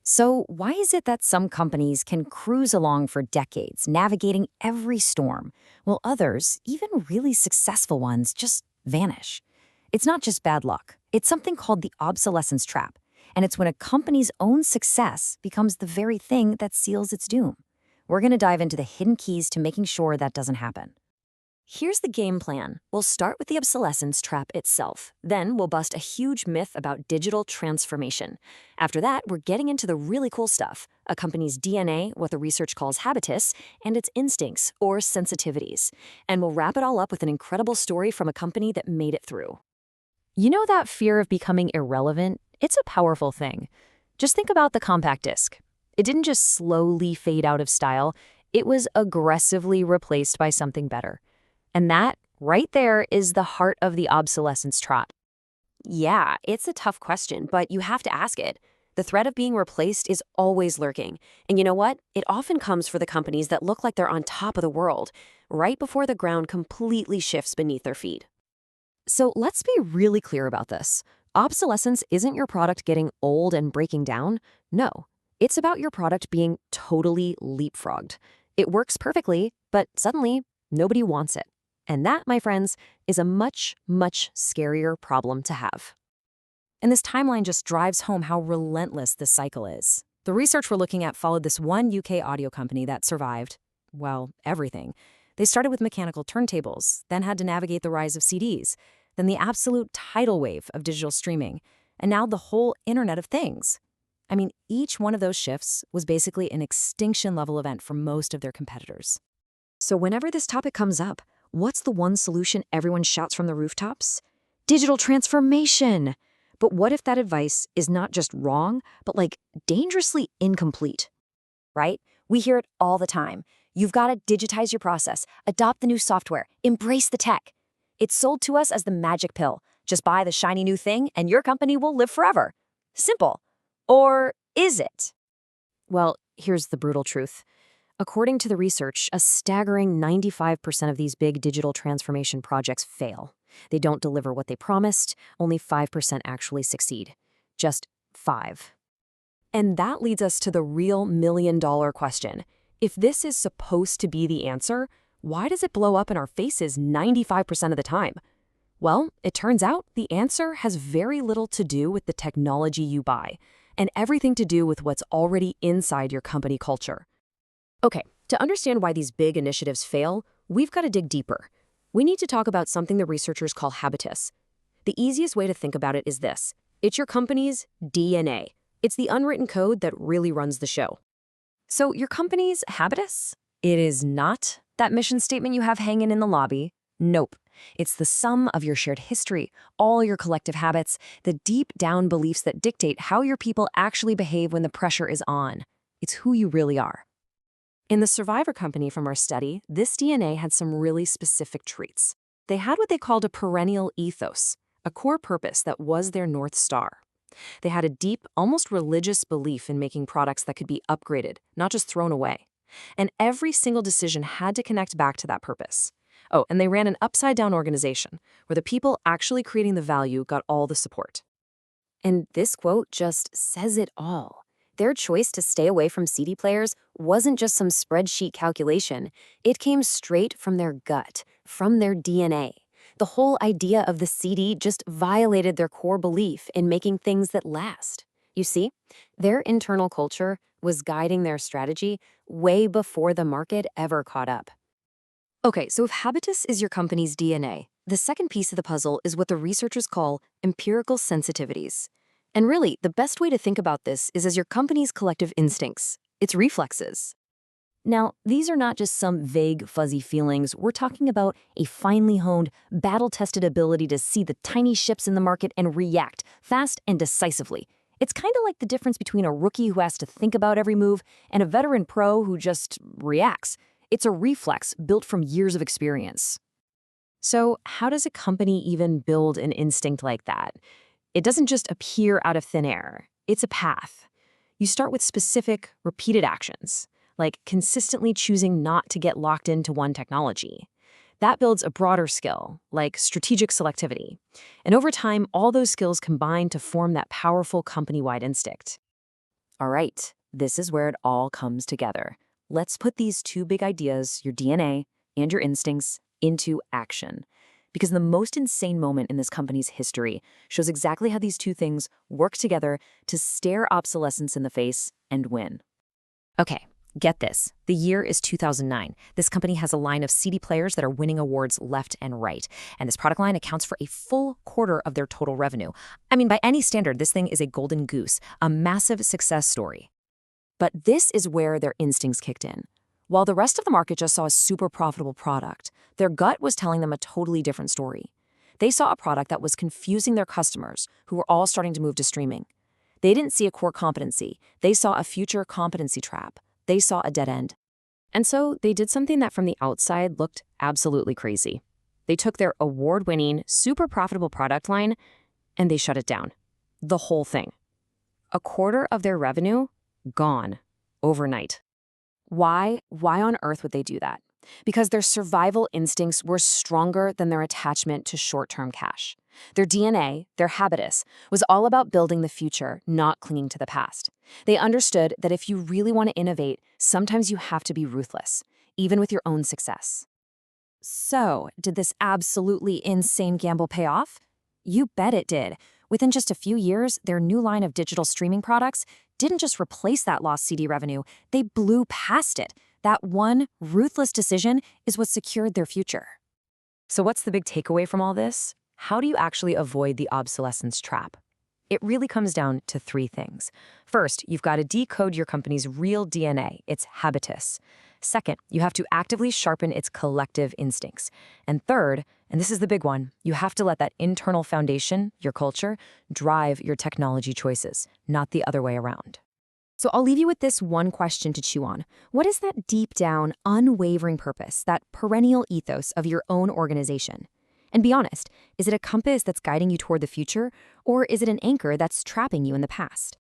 So, why is it that some companies can cruise along for decades, navigating every storm, while others, even really successful ones, just vanish? It's not just bad luck, it's something called the obsolescence trap. And it's when a company's own success becomes the very thing that seals its doom. We're going to dive into the hidden keys to making sure that doesn't happen. Here's the game plan. We'll start with the obsolescence trap itself. Then we'll bust a huge myth about digital transformation. After that, we're getting into the really cool stuff, a company's DNA, what the research calls habitus, and its instincts, or sensitivities. And we'll wrap it all up with an incredible story from a company that made it through. You know that fear of becoming irrelevant? It's a powerful thing. Just think about the compact disc. It didn't just slowly fade out of style, it was aggressively replaced by something better. And that, right there, is the heart of the obsolescence trap. Yeah, it's a tough question, but you have to ask it. The threat of being replaced is always lurking. And you know what? It often comes for the companies that look like they're on top of the world, right before the ground completely shifts beneath their feet. So let's be really clear about this. Obsolescence isn't your product getting old and breaking down. No, it's about your product being totally leapfrogged. It works perfectly, but suddenly nobody wants it. And that, my friends, is a much, much scarier problem to have. And this timeline just drives home how relentless this cycle is. The research we're looking at followed this one UK audio company that survived, well, everything. They started with mechanical turntables, then had to navigate the rise of CDs, then the absolute tidal wave of digital streaming, and now the whole Internet of Things. I mean, each one of those shifts was basically an extinction-level event for most of their competitors. So whenever this topic comes up, what's the one solution everyone shouts from the rooftops? Digital transformation! But what if that advice is not just wrong, but like dangerously incomplete? Right? We hear it all the time. You've got to digitize your process, adopt the new software, embrace the tech. It's sold to us as the magic pill. Just buy the shiny new thing and your company will live forever. Simple. Or is it? Well, here's the brutal truth. According to the research, a staggering 95% of these big digital transformation projects fail. They don't deliver what they promised, only 5% actually succeed. Just 5. And that leads us to the real million-dollar question. If this is supposed to be the answer, why does it blow up in our faces 95% of the time? Well, it turns out the answer has very little to do with the technology you buy, and everything to do with what's already inside your company culture. Okay, to understand why these big initiatives fail, we've got to dig deeper. We need to talk about something the researchers call habitus. The easiest way to think about it is this. It's your company's DNA. It's the unwritten code that really runs the show. So your company's habitus? It is not that mission statement you have hanging in the lobby. Nope. It's the sum of your shared history, all your collective habits, the deep down beliefs that dictate how your people actually behave when the pressure is on. It's who you really are. In the Survivor company from our study, this DNA had some really specific traits. They had what they called a perennial ethos, a core purpose that was their North Star. They had a deep, almost religious belief in making products that could be upgraded, not just thrown away. And every single decision had to connect back to that purpose. Oh, and they ran an upside-down organization, where the people actually creating the value got all the support. And this quote just says it all. Their choice to stay away from CD players wasn't just some spreadsheet calculation. It came straight from their gut, from their DNA. The whole idea of the CD just violated their core belief in making things that last. You see, their internal culture was guiding their strategy way before the market ever caught up. Okay, so if habitus is your company's DNA, the second piece of the puzzle is what the researchers call empirical sensitivities. And really, the best way to think about this is as your company's collective instincts, its reflexes. Now, these are not just some vague, fuzzy feelings. We're talking about a finely honed, battle-tested ability to see the tiny shifts in the market and react fast and decisively. It's kind of like the difference between a rookie who has to think about every move and a veteran pro who just reacts. It's a reflex built from years of experience. So, how does a company even build an instinct like that? It doesn't just appear out of thin air. It's a path. You start with specific, repeated actions, like consistently choosing not to get locked into one technology. That builds a broader skill, like strategic selectivity. And over time, all those skills combine to form that powerful company-wide instinct. All right, this is where it all comes together. Let's put these two big ideas, your DNA and your instincts, into action. Because the most insane moment in this company's history shows exactly how these two things work together to stare obsolescence in the face and win. Okay, get this. The year is 2009. This company has a line of CD players that are winning awards left and right. And this product line accounts for a full quarter of their total revenue. I mean, by any standard, this thing is a golden goose, a massive success story. But this is where their instincts kicked in. While the rest of the market just saw a super profitable product, their gut was telling them a totally different story. They saw a product that was confusing their customers, who were all starting to move to streaming. They didn't see a core competency. They saw a future competency trap. They saw a dead end. And so they did something that from the outside looked absolutely crazy. They took their award-winning, super profitable product line and they shut it down. The whole thing. A quarter of their revenue gone overnight. Why? Why on earth would they do that? Because their survival instincts were stronger than their attachment to short-term cash. Their DNA, their habitus, was all about building the future, not clinging to the past. They understood that if you really want to innovate, sometimes you have to be ruthless, even with your own success. So, did this absolutely insane gamble pay off? You bet it did. Within just a few years, their new line of digital streaming products didn't just replace that lost CD revenue, they blew past it. That one ruthless decision is what secured their future. So what's the big takeaway from all this? How do you actually avoid the obsolescence trap? It really comes down to three things. First, you've got to decode your company's real DNA, its habitus. Second, you have to actively sharpen its collective instincts. And third, and this is the big one, you have to let that internal foundation, your culture, drive your technology choices, not the other way around. So I'll leave you with this one question to chew on. What is that deep down, unwavering purpose, that perennial ethos of your own organization? And be honest, is it a compass that's guiding you toward the future, or is it an anchor that's trapping you in the past?